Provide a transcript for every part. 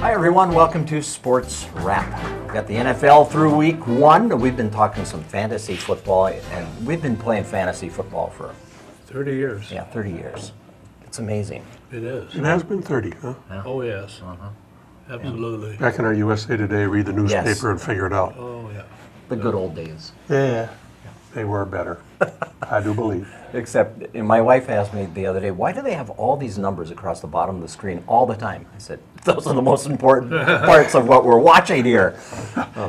Hi everyone, welcome to Sports Wrap. We've got the NFL through week 1. We've been talking some fantasy football, and we've been playing fantasy football for 30 years. Yeah, 30 years. It's amazing. It is. It has been 30, huh? Yeah. Oh, yes. Absolutely. Back in our USA Today, read the newspaper and figure it out. Oh, yeah. The good old days. Yeah, they were better. I do believe. Except, and my wife asked me the other day, why do they have all these numbers across the bottom of the screen all the time? I said, those are the most important parts of what we're watching here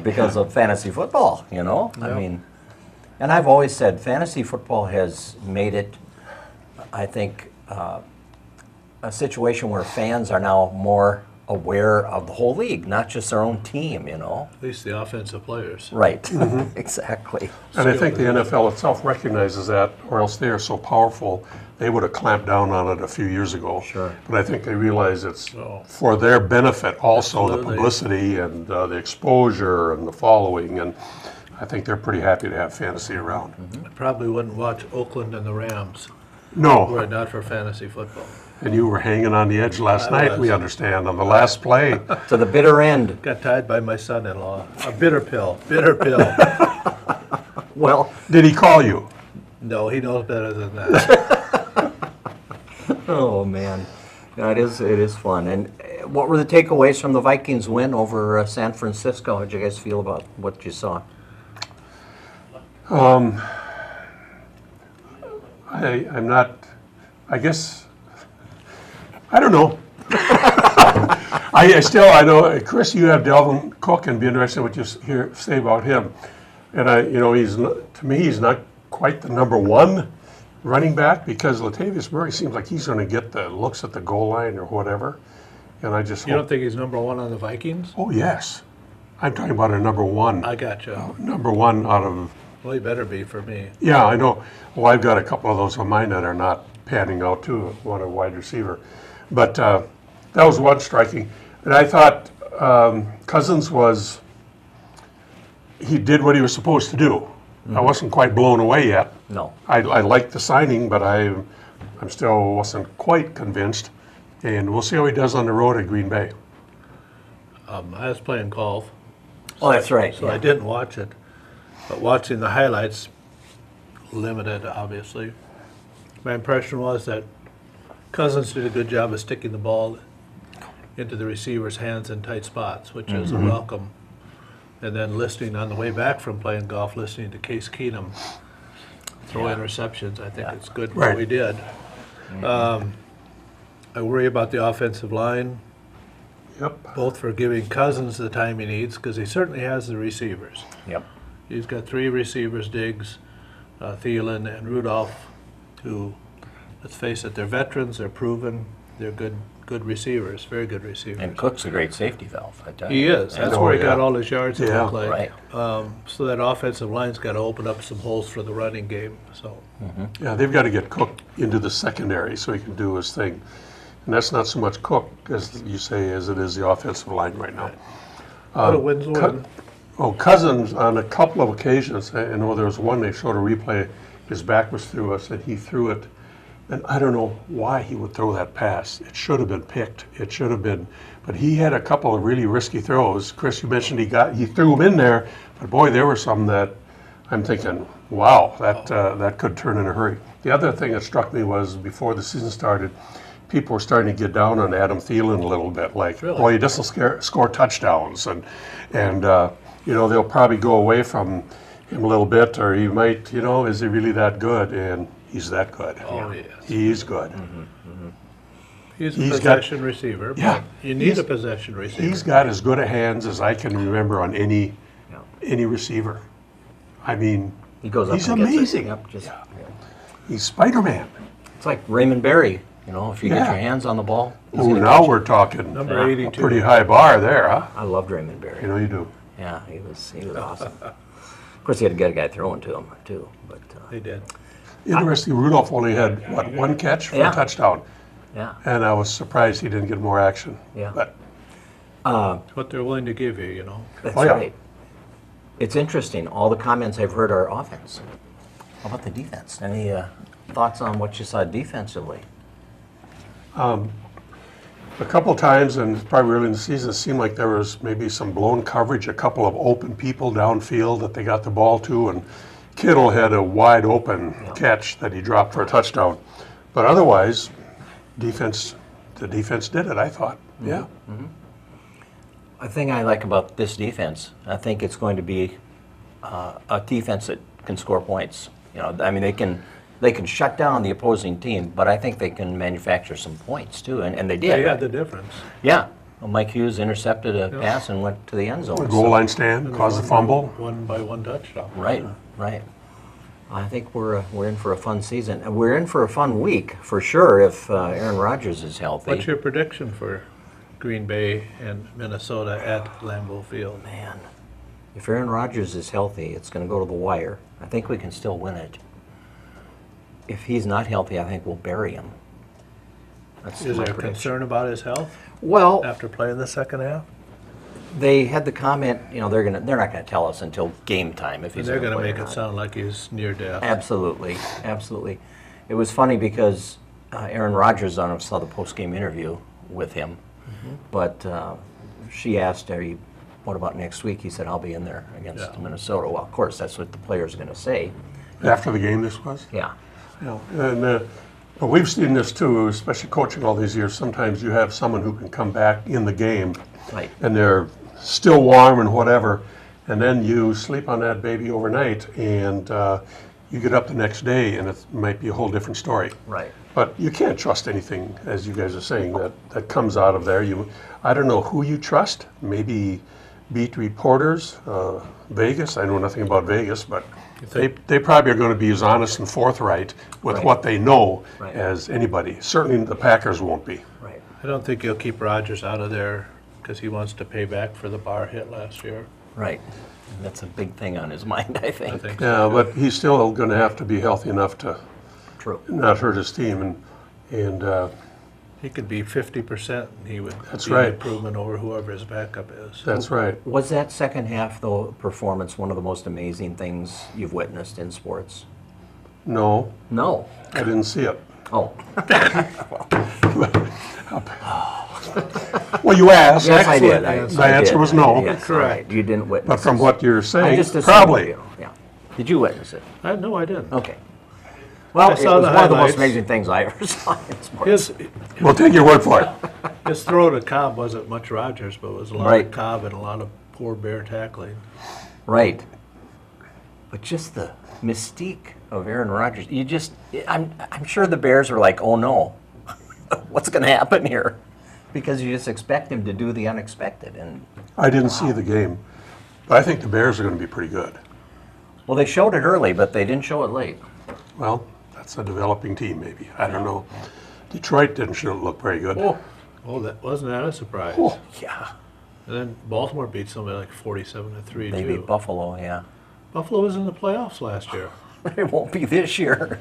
because of fantasy football, you know? Yep. I mean, and I've always said fantasy football has made it, I think, a situation where fans are now more aware of the whole league, not just their own team, you know? At least the offensive players. Right, exactly. And I think the NFL itself recognizes that, or else they are so powerful, they would have clamped down on it a few years ago. Sure. But I think they realize it's Oh. for their benefit also, Absolutely. the publicity and the exposure and the following. And I think they're pretty happy to have fantasy around. I probably wouldn't watch Oakland and the Rams were No, it not for fantasy football. and you were hanging on the edge last I night, was. we understand, on the last play. To the bitter end. Got tied by my son-in-law. A bitter pill. Bitter pill. Well, Did he call you? No, he knows better than that. oh man, yeah, it is fun. And what were the takeaways from the Vikings win over San Francisco? How did you guys feel about what you saw? I'm not, I guess, I don't know. I know, Chris, you have Delvin Cook, and be interested what you say about him. And to me, he's not quite the number one running back because Latavius Murray seems like he's going to get the looks at the goal line or whatever. And I just You hope, don't think he's number one on the Vikings? oh yes, I'm talking about a number one. I got you. Number one out of, Well, he better be for me. yeah, I know. Well, I've got a couple of those on mine that are not panning out too, one a wide receiver. But that was one striking. And I thought Cousins he did what he was supposed to do. I wasn't quite blown away yet. No. I liked the signing, but I'm still wasn't quite convinced. And we'll see how he does on the road at Green Bay. I was playing golf, Oh, that's right. so yeah. I didn't watch it. But watching the highlights, limited, obviously, my impression was that Cousins did a good job of sticking the ball into the receiver's hands in tight spots, which is a welcome. And then listening on the way back from playing golf, listening to Case Keenum throw interceptions, I think it's good what Right. we did. I worry about the offensive line, Yep. both for giving Cousins the time he needs, because he certainly has the receivers. Yep. He's got 3 receivers, Diggs, Thielen, and Rudolph, who, let's face it, they're veterans, they're proven, they're good receivers, very good receivers. And Cook's a great safety valve. I tell He you. is. That's Oh, where he yeah. got all his yards, it Yeah. looked like. Right. So that offensive line's got to open up some holes for the running game. So Yeah, they've got to get Cook into the secondary so he can do his thing. And that's not so much Cook, as you say, as it is the offensive line right now. what a win's a win. Oh, Cousins, on a couple of occasions, I know there was one they showed a replay, his back was through us, and he threw it. And I don't know why he would throw that pass. It should have been picked. It should have been. But he had a couple of really risky throws. Chris, you mentioned he threw them in there, but boy, there were some that I'm thinking, wow, that could turn in a hurry. The other thing that struck me was before the season started, people were starting to get down on Adam Thielen a little bit, like, Really? boy, he doesn't score touchdowns, and they'll probably go away from him a little bit, or he might, is he really that good? And he's that good. Oh, yes. He's good. He's a He's got- possession receiver. Yeah. But you need a possession receiver. He's got as good a hands as I can remember on any receiver. I mean, He goes up he's and gets it. amazing. Yep, yeah. He's Spider-Man. It's like Raymond Berry. You know, if you get Yeah. your hands on the ball. he's Ooh, gonna now catch we're talking Number a 82. pretty high bar there, huh? it. I loved Raymond Berry. You know you do. Yeah, he was awesome. Of course, he had to get a guy throwing to him too. But They did. Interesting, Rudolph only had, one catch for Yeah. a touchdown. yeah, And I was surprised he didn't get more action. Yeah. But It's what they're willing to give you, that's Oh, yeah. right. It's interesting. All the comments I've heard are offense. How about the defense? Any thoughts on what you saw defensively? A couple times, and probably early in the season, it seemed like there was maybe some blown coverage, a couple of open people downfield that they got the ball to, and Kittle had a wide open catch that he dropped for a touchdown. But otherwise, the defense did it, I thought. Yeah. A thing I like about this defense, I think it's going to be a defense that can score points. You know, I mean, they can shut down the opposing team, but I think they can manufacture some points too, and they did. They had the difference. Yeah. Well, Mike Hughes intercepted a pass and went to the end zone. Goal line stand, caused a fumble. One by one touchdown. Right, right. I think we're in for a fun season. And we're in for a fun week, for sure, if Aaron Rodgers is healthy. What's your prediction for Green Bay and Minnesota at Lambeau Field? Man, if Aaron Rodgers is healthy, it's going to go to the wire. I think we can still win it. If he's not healthy, I think we'll bury him. That's Is my there prediction. concern about his health Well, after playing the second half? they had the comment, you know, they're not going to tell us until game time if he's They're going to play or make it not. sound like he's near death. Absolutely, absolutely. It was funny because Aaron Rodgers, I don't know if you saw the post-game interview with him, but she asked, what about next week? He said, I'll be in there against Minnesota. Well, of course, that's what the player's going to say. After the game, this was? Yeah, Yeah. And but we've seen this too, especially coaching all these years. Sometimes you have someone who can come back in the game right. and they're still warm and whatever, and then you sleep on that baby overnight and you get up the next day and it might be a whole different story. Right. But you can't trust anything, as you guys are saying, that comes out of there. I don't know who you trust. Maybe beat reporters, Vegas. I know nothing about Vegas, but they probably are going to be as honest and forthright with Right. what they know Right. as anybody. Certainly the Packers won't be. Right. I don't think he'll keep Rodgers out of there because he wants to pay back for the bar hit last year. Right. That's a big thing on his mind, I think. I think Yeah, but he's still going to have to be healthy enough to True. not hurt his team. And he could be 50% and he would That's be right. an improvement over whoever his backup is. that's right. Was that second half, though, performance one of the most amazing things you've witnessed in sports? No, No. I didn't see it. Oh, Well, you asked. yes, I did. Excellent The answer was no. Yes, Correct. right. You didn't witness But from it. what you're I saying, just assumed, probably. you know, yeah. Did you witness it? No, I didn't. Okay. Well, I it was saw one the of the most highlights. amazing things I ever saw in sports. His, We'll take your word for it. his throw to Cobb wasn't much Rodgers, but it was a lot Right. of Cobb and a lot of poor Bear tackling. Right. But just the mystique of Aaron Rodgers, I'm sure the Bears were like, oh no, what's going to happen here? Because you just expect him to do the unexpected. And, I didn't see the game, but I think the Bears are going to be pretty good. well, they showed it early, but they didn't show it late. Well, that's a developing team, maybe. I don't know. Detroit didn't sure look very good. Oh, that wasn't that a surprise? Oh. Yeah. And then Baltimore beat somebody like 47-3 They too. beat Buffalo, yeah. Buffalo was in the playoffs last year. It won't be this year.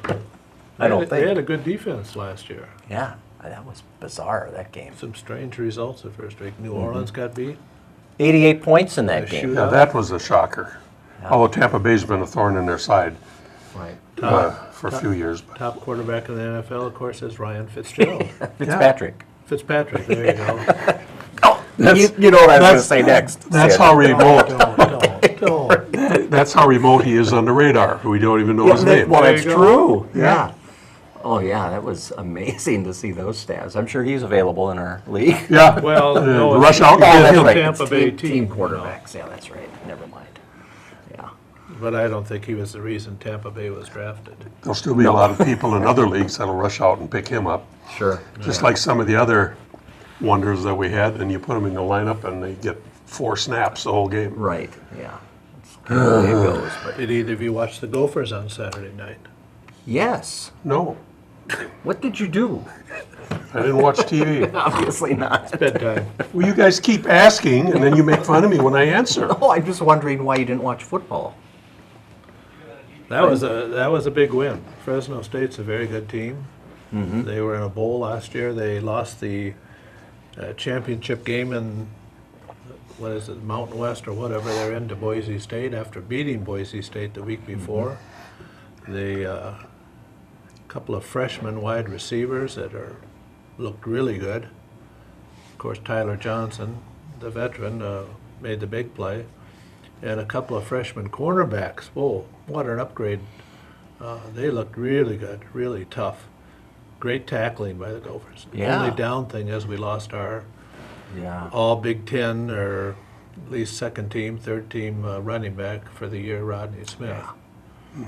I don't They had think. a good defense last year. Yeah, that was bizarre, that game. Some strange results the first week. New Orleans got beat. 88 points in that They game. Yeah, that was a shocker. Although Tampa Bay's been a thorn in their side Right. for a few years. But Top quarterback in the NFL, of course, is Ryan Fitzgerald. Fitzpatrick. Fitzpatrick, there you go. You know what I was going to that's- say next. that's Sid. how remote. Don't. That's how remote he is on the radar. We don't even know his name. Well, There that's you go. true. Yeah. Oh, yeah, that was amazing to see those stats. I'm sure he's available in our league. Yeah. Well, no, it's- rush out and Oh, get that's him. right. Tampa It's Bay team team, quarterbacks. Yeah, that's right. Never mind. Yeah. But I don't think he was the reason Tampa Bay was drafted. There'll still be a lot of people in other leagues that'll rush out and pick him up. Sure. Just like some of the other wonders that we had, and you put them in the lineup and they get 4 snaps the whole game. Right. Yeah. That's kind of the way it goes. But Did either of you watch the Gophers on Saturday night? yes. No, What did you do? I didn't watch TV. Obviously not. Bedtime. Well, you guys keep asking, and then you make fun of me when I answer. Oh, I'm just wondering why you didn't watch football. That was a big win. Fresno State's a very good team. They were in a bowl last year. They lost the championship game in what is it, Mountain West or whatever they're in to Boise State after beating Boise State the week before. They couple of freshman wide receivers that looked really good. course, Tyler Johnson, the veteran, made the big play. And a couple of freshman cornerbacks. Whoa, what an upgrade. They looked really good, really tough. Great tackling by the Gophers. Yeah. Only down thing is we lost our Yeah. all Big Ten, or at least second team, third team running back for the year, Rodney Smith.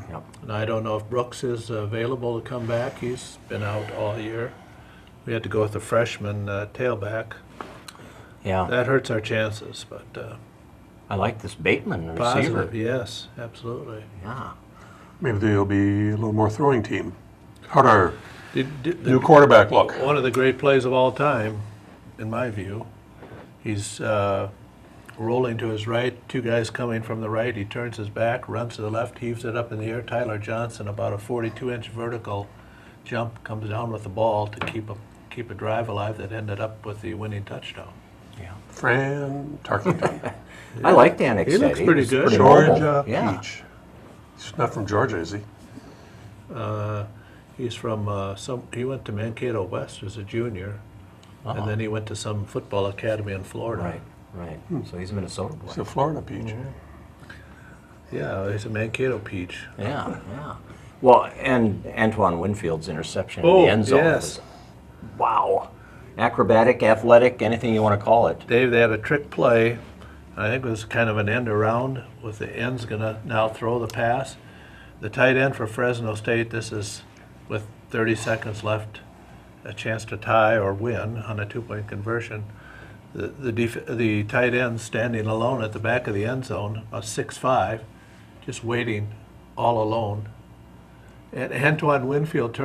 Yep. And I don't know if Brooks is available to come back. He's been out all year. We had to go with the freshman tailback. Yeah. That hurts our chances, but I like this Bateman receiver. positive, yes, absolutely. Yeah. Maybe they'll be a little more throwing team. How'd our Did new quarterback look? one of the great plays of all time, in my view. He's rolling to his right, two guys coming from the right. He turns his back, runs to the left, heaves it up in the air. Tyler Johnson, about a 42-inch vertical jump, comes down with the ball to keep a drive alive that ended up with the winning touchdown. Yeah. Fran Tarkington. I like Dan Extend. He looks pretty good. Georgia Yeah. Peach. He's not from Georgia, is he? He's from he went to Mankato West as a junior, and then he went to some football academy in Florida. Right. Right. So he's a Minnesota boy. He's a Florida Peach. Yeah, he's a Mankato Peach. Yeah. Yeah. Well, and Antoine Winfield's interception in Oh, the end zone yes. was, wow. Acrobatic, athletic, anything you want to call it. Dave, they had a trick play. I think it was kind of an end around with the ends going to now throw the pass. The tight end for Fresno State, this is with 30 seconds left, a chance to tie or win on a two-point conversion. The tight end standing alone at the back of the end zone, about 6'5", just waiting all alone. And Antoine Winfield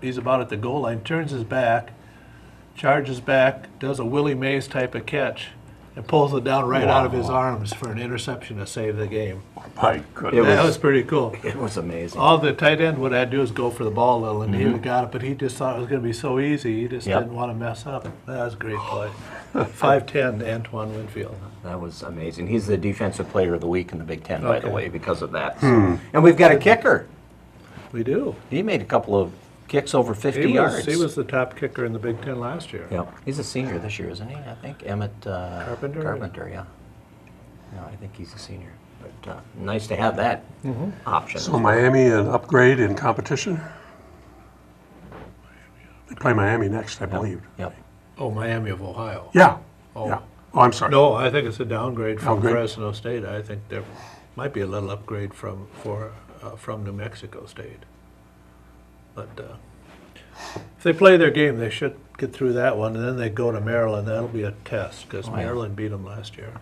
he's about at the goal line, turns his back, charges back, does a Willie Mays type of catch, and pulls it down right out of his arms for an interception to save the game. My goodness. That was pretty cool. It was amazing. All the tight end would have to do is go for the ball a little, and he would got it, but he just thought it was going to be so easy. He just Yep. didn't want to mess up. That was a great play. 5'10", Antoine Winfield. That was amazing. He's the defensive player of the week in the Big Ten, by the Okay. way, because of that. So. And we've got a kicker. We do. He made a couple of kicks over 50 He yards. was the top kicker in the Big Ten last year. Yep. He's a senior this year, isn't he? I think Emmett Carpenter? Carpenter, yeah. Yeah, I think he's a senior. But nice to have that option. So Miami an upgrade in competition? They play Miami next, I believe. Yep. Oh, Miami of Ohio. Yeah. Oh. Yeah. Oh, I'm sorry. No, I think it's a downgrade from Downgrade? Fresno State. I think there might be a little upgrade from New Mexico State. But if they play their game, they should get through that one, and then they go to Maryland. That'll be a test, because yeah. Maryland beat them last year.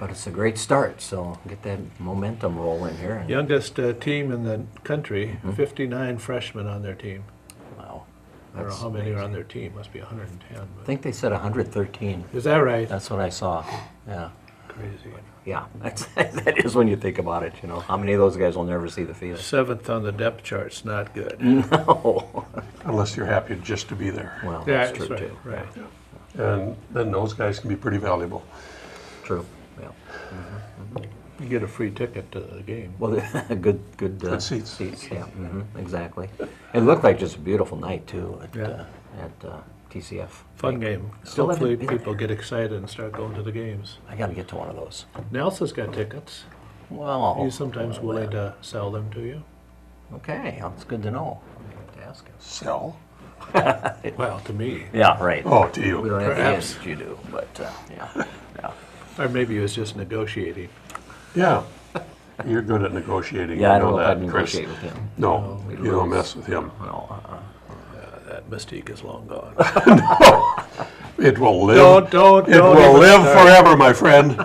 But it's a great start, so get that momentum rolling here. And, Youngest team in the country, 59 freshmen on their team. wow. I don't know That's how many are on amazing. their team. Must be 110. I But think they said 113. is that right? That's what I saw. Yeah. Crazy. Yeah. That is when you think about it, you know. How many of those guys will never see the field? 7th on the depth chart's not good. No. Unless you're happy just to be there. Well, Yeah, that's true right, too. right. And then those guys can be pretty valuable. True. Yeah. You get a free ticket to the game. Well, good Good seats. Yeah, exactly. It looked like just a beautiful night too at, Yeah. TCF. Fun game. Still Hopefully haven't been people get excited and start going to the games. I got to get to one of those. Nelson's got tickets. Well, He's sometimes willing to sell them to you. Okay, that's good to know. I have to ask him. Sell? Well, to me. Yeah, right. Oh, to We you. don't have the Perhaps. edge you do, but yeah. Or maybe he was just negotiating. Yeah. You're good at negotiating. Yeah, I You don't know if that, I'd Chris. negotiate with him. No, we'd you don't lose. mess with him. No, That mystique is long gone. It will live. Don't It will even live start. forever, my friend.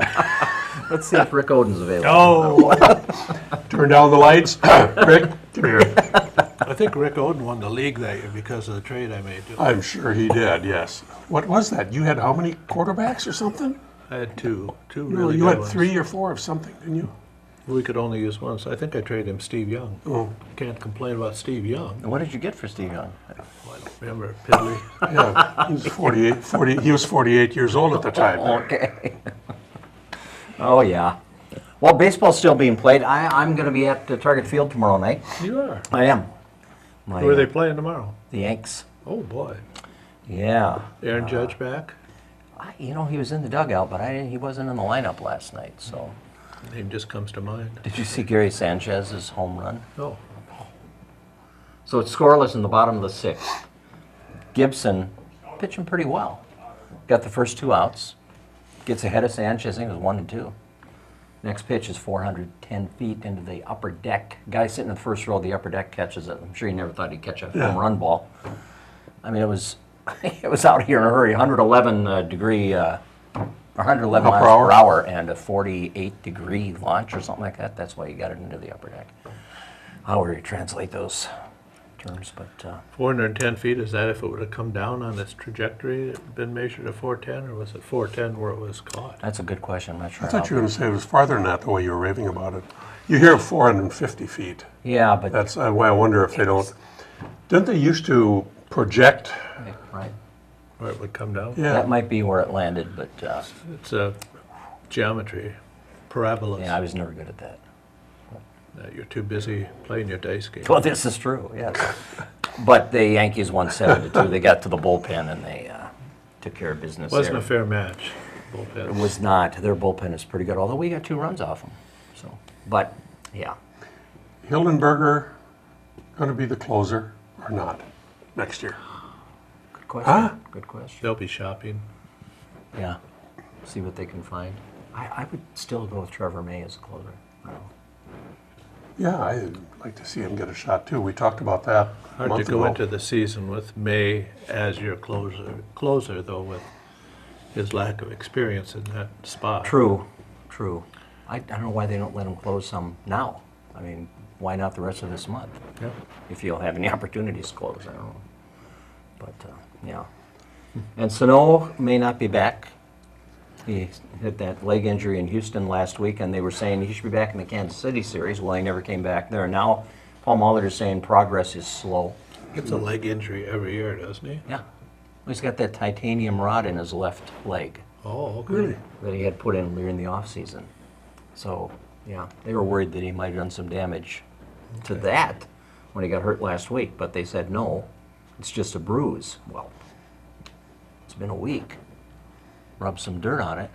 Let's see if Rick Oden's available. Oh, Turn down the lights. Rick, come here. I think Rick Oden won the league that year because of the trade I made. I'm sure he did, yes. What was that? You had how many quarterbacks or something? I had two No, really you good had ones. 3 or 4 of something, didn't you? We could only use one, so I think I traded him Steve Young. Oh, Can't complain about Steve Young. And what did you get for Steve Young? I don't remember, Piddly. yeah. He was 48, he was 48 years old at the time. Okay. Oh, yeah. Well, baseball's still being played. I'm going to be at Target Field tomorrow night. You are. I am. Who are they playing tomorrow? The Yanks. Oh, boy. Yeah. Aaron Judge back? You know, he was in the dugout, but he wasn't in the lineup last night, so. Name just comes to mind. Did you see Gary Sanchez's home run? Oh, So it's scoreless in the bottom of the sixth. Gibson pitching pretty well. Got the first 2 outs. Gets ahead of Sanchez. I think it was 1-2. Next pitch is 410 feet into the upper deck. Guy sitting in the first row of the upper deck catches it. I'm sure he never thought he'd catch a home run ball. I mean, it was it was out here in a hurry. 111 degree, 111 miles per hour and a 48 degree launch or something like that. That's why you got it into the upper deck. However you translate those terms, but 410 feet, is that if it would have come down on its trajectory, it had been measured at 410, or was it 410 where it was caught? that's a good question. I'm not sure. I thought you were going to say it was farther than that, the way you were raving about it. You hear 450 feet. Yeah, but That's why I wonder if they don't. Didn't they used to project? right. Where it would come down? Yeah. That might be where it landed, but It's a geometry, parabolas. yeah, I was never good at that. You're too busy playing your dice game. Well, this is true, yes. But the Yankees won 7-2. They got to the bullpen and they took care of business Wasn't there. a fair match. Bullpen. It was not. Their bullpen is pretty good, although we got 2 runs off them. So, but yeah, Hildenberger going to be the closer or not next year? good question. Good question. They'll be shopping. Yeah, see what they can find. I would still go with Trevor May as a closer. I don't know. Yeah, I'd like to see him get a shot too. We talked about that a Hard to month go ago. into the season with May as your closer though, with his lack of experience in that spot. True. I don't know why they don't let him close some now. I mean, why not the rest of this month? Yeah. If you'll have any opportunities to close, I don't know. But, yeah. And Sano may not be back. He had that leg injury in Houston last week, and they were saying he should be back in the Kansas City series. Well, he never came back there. Now, Paul Molitor's saying progress is slow. Gets a leg injury every year, doesn't he? Yeah. He's got that titanium rod in his left leg Oh, okay. that he had put in during the offseason. So, yeah, they were worried that he might have done some damage to that when he got hurt last week, but they said no, it's just a bruise. Well, it's been a week. Rub some dirt on it.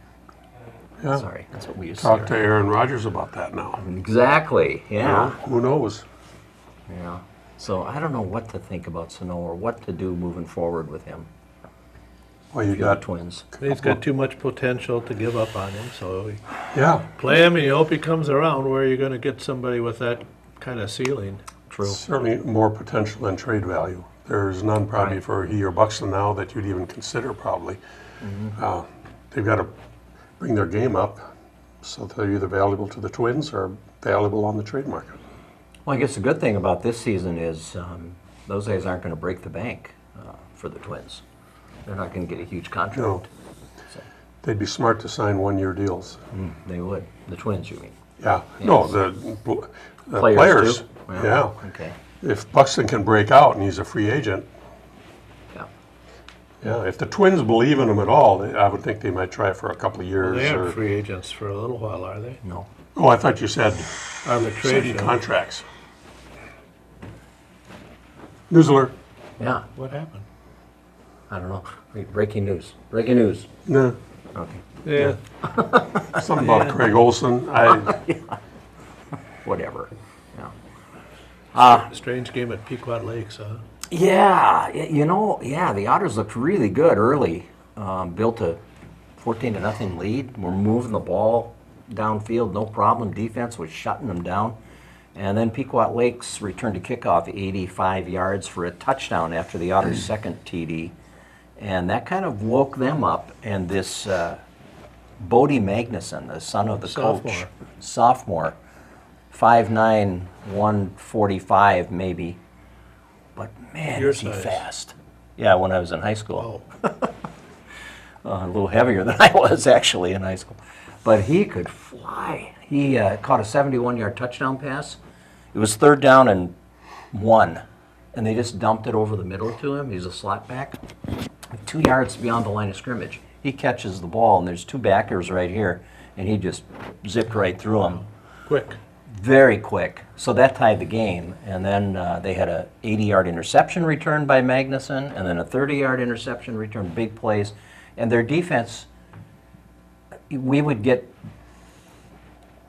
Yeah. Sorry, that's what we used Talk to to say. Aaron Rodgers about that now. Exactly, yeah. Who knows? Yeah. So I don't know what to think about Sano or what to do moving forward with him. Well, you If you're the got Twins. He's got too much potential to give up on him, so yeah. play him and you hope he comes around where you're going to get somebody with that kind of ceiling. True. Certainly more potential than trade value. There's none probably Right. for he or Buxton now that you'd even consider probably. They've got to bring their game up so they're either valuable to the Twins or valuable on the trade market. Well, I guess the good thing about this season is those guys aren't going to break the bank for the Twins. They're not going to get a huge contract. No. So, They'd be smart to sign one-year deals. they would. The Twins, you mean? Yeah. Yes. No, the players. too? Well, Yeah. Okay. If Buxton can break out and he's a free agent, Yeah. yeah. If the Twins believe in him at all, I would think they might try for a couple of years. They aren't or- free agents for a little while, are they? No. Oh, I thought you said signing Arbitration. contracts. Newsler. Yeah. What happened? I don't know. Wait, breaking news. Breaking news. No. Okay. Yeah. Something about Craig Olson. Whatever. Yeah. Strange game at Pequot Lakes, huh? Yeah. You know, yeah, the Otters looked really good early. Built a 14-0 lead. We're moving the ball downfield, no problem. Defense was shutting them down. And then Pequot Lakes returned to kickoff 85 yards for a touchdown after the Otters' second TD. And that kind of woke them up. And this Bodie Magnuson, the son of the coach, sophomore, 5'9", 145 maybe. But man, Your is he size. fast. Yeah, when I was in high school. Oh, A little heavier than I was actually in high school. But he could fly. He caught a 71-yard touchdown pass. It was 3rd down and 1. And they just dumped it over the middle to him. He's a slot back. 2 yards beyond the line of scrimmage. He catches the ball, and there's 2 backers right here. And he just zipped right through them. quick. very quick. So that tied the game. And then they had a 80-yard interception return by Magnuson, and then a 30-yard interception return, big plays. And their defense, we would get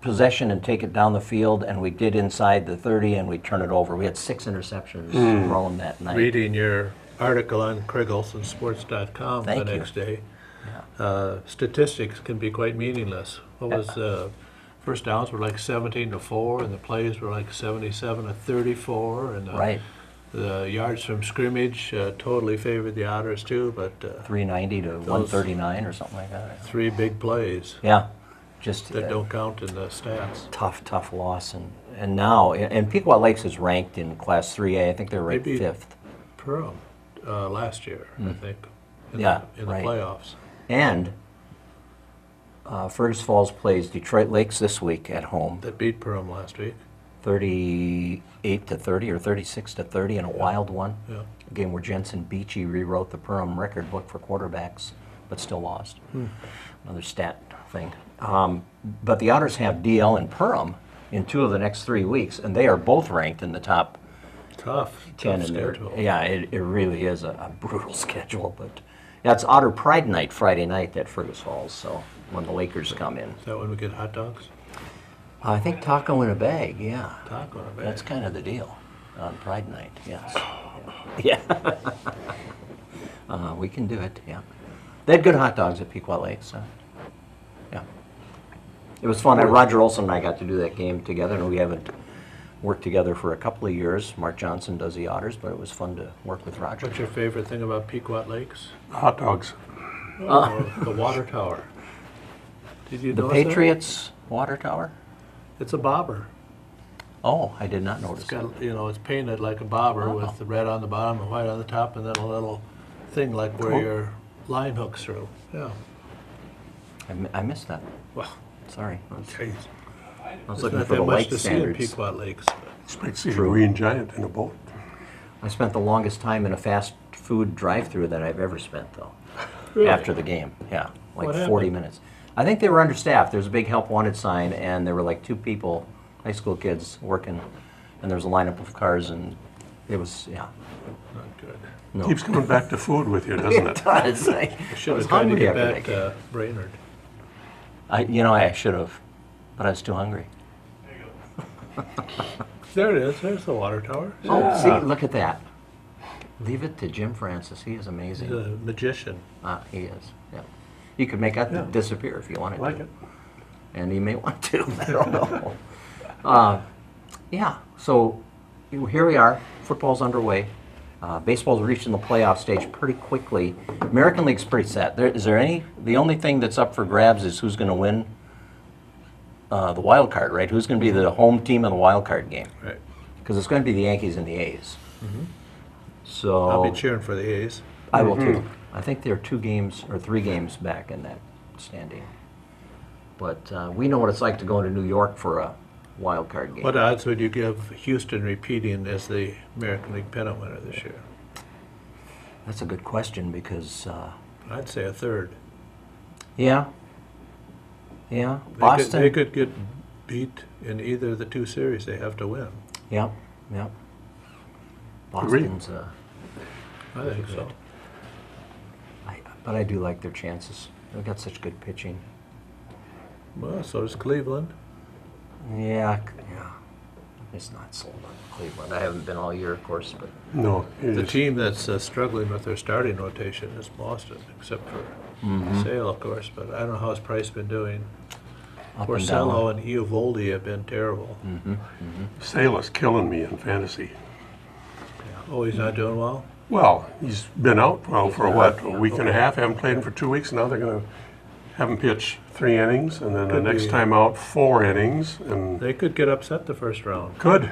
possession and take it down the field, and we did inside the 30, and we'd turn it over. We had 6 interceptions thrown that night. Reading your article on CraigOlsonSports.com the Thank you. next day, statistics can be quite meaningless. What was first downs were like 17-4, and the plays were like 77-34, and Right. the yards from scrimmage totally favored the Otters too. But 390 to 139 or something like that. 3 big plays Yeah, just that don't count in the stats. tough loss. And now, and Pequot Lakes is ranked in Class 3A. I think they're ranked Maybe 5th. Perham last year, I think. In Yeah, the right. playoffs. And Fergus Falls plays Detroit Lakes this week at home, That beat Perham last week. 38-30 or 36-30 in a wild one. Yeah. A game where Jensen Beachy rewrote the Perham record book for quarterbacks, but still lost. Another stat thing. But the Otters have DL and Perham in 2 of the next 3 weeks, and they are both ranked in the top Tough 10 in there. schedule. Yeah, it really is a brutal schedule. But yeah, it's Otter Pride Night Friday night at Fergus Falls, so when the Lakers come in. Is that when we get hot dogs? I think taco in a bag, yeah. Taco in a bag. That's kind of the deal on Pride Night, yes. Yeah. We can do it, yeah. They had good hot dogs at Pequot Lakes, so, yeah. It was fun. Roger Olson and I got to do that game together, and we haven't worked together for a couple of years. Mark Johnson does the Otters, but it was fun to work with Roger. What's your favorite thing about Pequot Lakes? Hot dogs. The water tower. Did you The notice that? Patriots water tower? It's a bobber. Oh, I did not notice It's that. got, it's painted like a bobber Oh. with the red on the bottom and white on the top, and then a little thing like where Cool. your line hooks through. Yeah. I missed that. Well, Sorry. geez. I was There's looking not for that the much light to see in standards. Pequot Lakes. Expect to see a green giant in a boat. I spent the longest time in a fast food drive-through that I've ever spent, though. Really? After the game, yeah, like What 40 happened? minutes. I think they were understaffed. There's a big help wanted sign, and there were like 2 people, high school kids, working, and there was a lineup of cars, and it was, yeah. Not good. No. Keeps coming back to food with you, doesn't It it? does. I Should was have tried to hungry get after back that game. to Brainerd. I should have, but I was too hungry. There it is. There's the water tower. Oh, see, look at that. Leave it to Jim Francis. He is He's amazing. a magician. He is, yeah. You could make that Yeah. disappear if you wanted Like to. it. And he may want to. I don't know. Yeah, so here we are. Football's underway. Baseball's reaching the playoff stage pretty quickly. American League's pretty set. The only thing that's up for grabs is who's going to win the wild card, right? Who's going to be the home team in the wild card game? Right. Because it's going to be the Yankees and the A's. So I'll be cheering for the A's. I will too. I think they're 2 games or 3 games back in that standing. But we know what it's like to go into New York for a wild card game. What odds would you give Houston repeating as the American League pennant winner this year? That's a good question because, I'd say a third. yeah, Boston. They could get beat in either of the 2 series they have to win. Yep. Agreed. Boston's, I think so. but I do like their chances. They've got such good pitching. Well, so does Cleveland. Yeah. It's not sold on Cleveland. I haven't been all year, of course, but No. it The is- team that's struggling with their starting rotation is Boston, except for Sale, of course. But I don't know how his Price been doing. up and Porcello down. and Eovaldi have been terrible. Sale is killing me in fantasy. Oh, he's not doing well? Well, he's been out for a week and a half, haven't played him for 2 weeks. Now they're going to have him pitch 3 innings, and then the Could next be. time out, 4 innings, and They could get upset the first round. could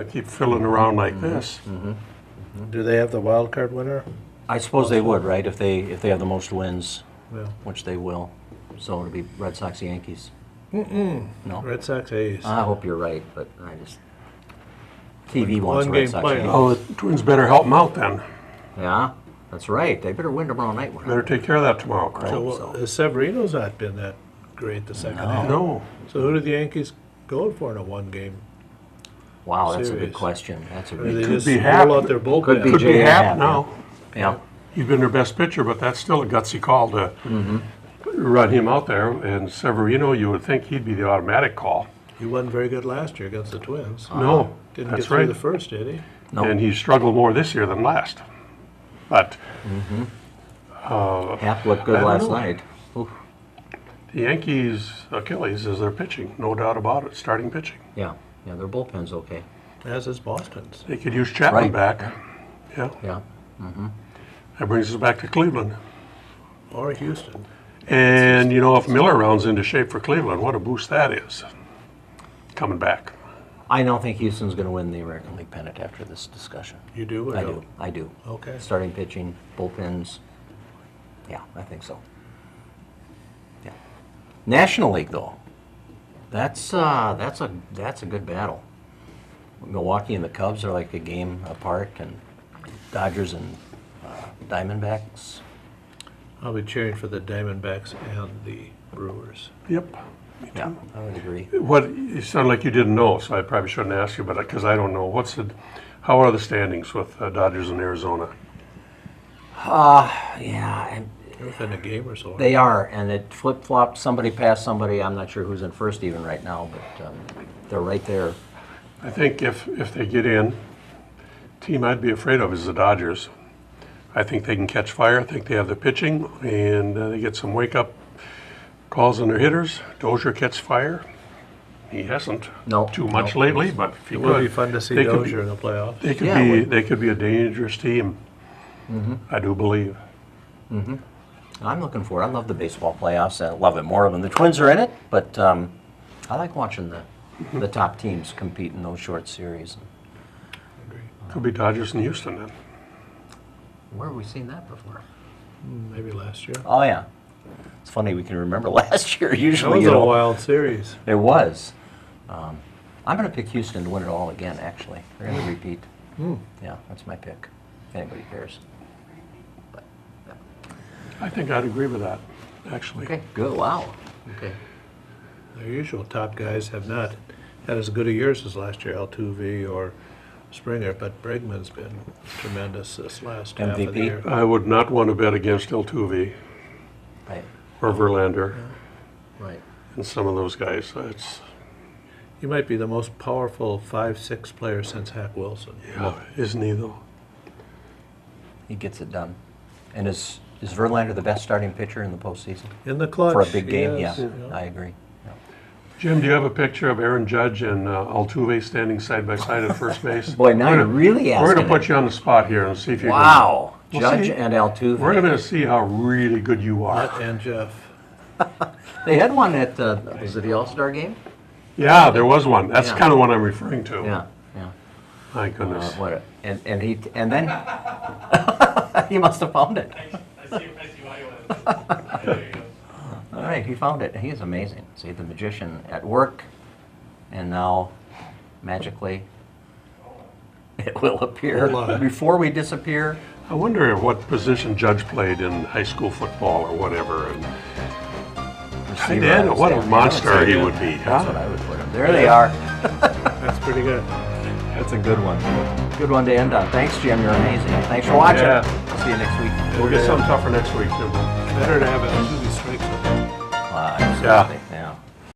keep filling around like this. Do they have the wild card winner? I suppose they would, right? If they have the most wins, Well, which they will. So it'll be Red Sox, Yankees. No. Red Sox A's. I hope you're right, but I just TV wants One Red game Sox. playoff. Yankees. Oh, the Twins better help him out then. Yeah, that's right. They better win tomorrow night. Better take care of that tomorrow, Craig. So so. Severino's not been that great the second half. No. So who do the Yankees going for in a one-game? Wow, that's a good Serious. question. That's a Or they good. Could just be roll Hap. out their bullpen? Could be Could be Jay Hap Happ, now. Yeah. He's been their best pitcher, but that's still a gutsy call to run him out there. And Severino, you would think he'd be the automatic call. He wasn't very good last year against the Twins. No, Didn't that's get through right. the first, did he? No. And he struggled more this year than last. But Hap looked good I don't last know. night. Oof. the Yankees' Achilles is their pitching, no doubt about it, starting pitching. Yeah, yeah, their bullpen's okay. As is Boston's. They could use Chapman Right. back. Yeah, Yeah. that brings us back to Cleveland. Or Houston. And, you know, if Miller rounds into shape for Cleveland, what a boost that is. Coming back. I don't think Houston's going to win the American League pennant after this discussion. You do or I no? do. I do. Okay. Starting pitching, bullpens. Yeah, I think so. Yeah. National League though, that's a good battle. Milwaukee and the Cubs are like a game apart, and Dodgers and Diamondbacks. I'll be cheering for the Diamondbacks and the Brewers. Yep. Yeah, I would agree. What, you sound like you didn't know, so I probably shouldn't ask you, but because I don't know. How are the standings with Dodgers in Arizona? Yeah, and They're within a game or so. they are, and it flip-flopped. Somebody passed somebody. I'm not sure who's in first even right now, but they're right there. I think if they get in, team I'd be afraid of is the Dodgers. I think they can catch fire. I think they have the pitching, and they get some wake-up calls on their hitters. Dozier catch fire. He hasn't No, too much no. lately, but if he It will could, be fun to see they could be- Dozier in the playoffs. they could Yeah, it be would. they could be a dangerous team. I do believe. I'm looking for it. I love the baseball playoffs. I love it more when the Twins are in it, but I like watching the top teams compete in those short series. Could be Dodgers and Houston then. Where have we seen that before? Maybe last year. Oh yeah, it's funny we can remember last year. That Usually, was you a know, wild series. it was. I'm going to pick Houston to win it all again. Actually, they're going to repeat. Yeah, that's my pick. If anybody cares. But, yeah. I think I'd agree with that, actually. Okay, good. Wow. Okay. Their usual top guys have not had as good a years as last year, Altuve or Springer, but Bregman's been tremendous this last half of the MVP? year. I would not want to bet against Altuve Right. or Verlander Right. and some of those guys. He might be the most powerful 5'6" player since Hack Wilson. Yeah, isn't he though? He gets it done. And is Verlander the best starting pitcher in the postseason In the clutch. for a big game? yes, Yeah, I agree. Yeah. Jim, do you have a picture of Aaron Judge and Altuve standing side by side at first base? Boy, now you're really asking. We're going to put it. you on the spot here and see if you Wow, We'll Judge see. and Altuve. We're going to see how really good you are. Matt and Jeff. They had one at was it the All-Star game? Yeah, there was one. That's Yeah. kind of what I'm referring to. Yeah, yeah. My goodness. What? And then he must have found it. I see why you want to. There you go. All right, he found it. He is amazing. See, the magician at work, and now magically it will appear Hold on. before we disappear. I wonder what position Judge played in high school football or whatever. And tight Receiver, I end, would what say. a I monster would say he that. would be. That's what Huh? I would put him. There they are. That's pretty good. That's a good one. Good one to end on. Thanks, Jim. You're amazing. Thanks for watching. Yeah. See you next week. We'll get something tougher next week, Jim. Better to have Altuve strike than Absolutely. Yeah.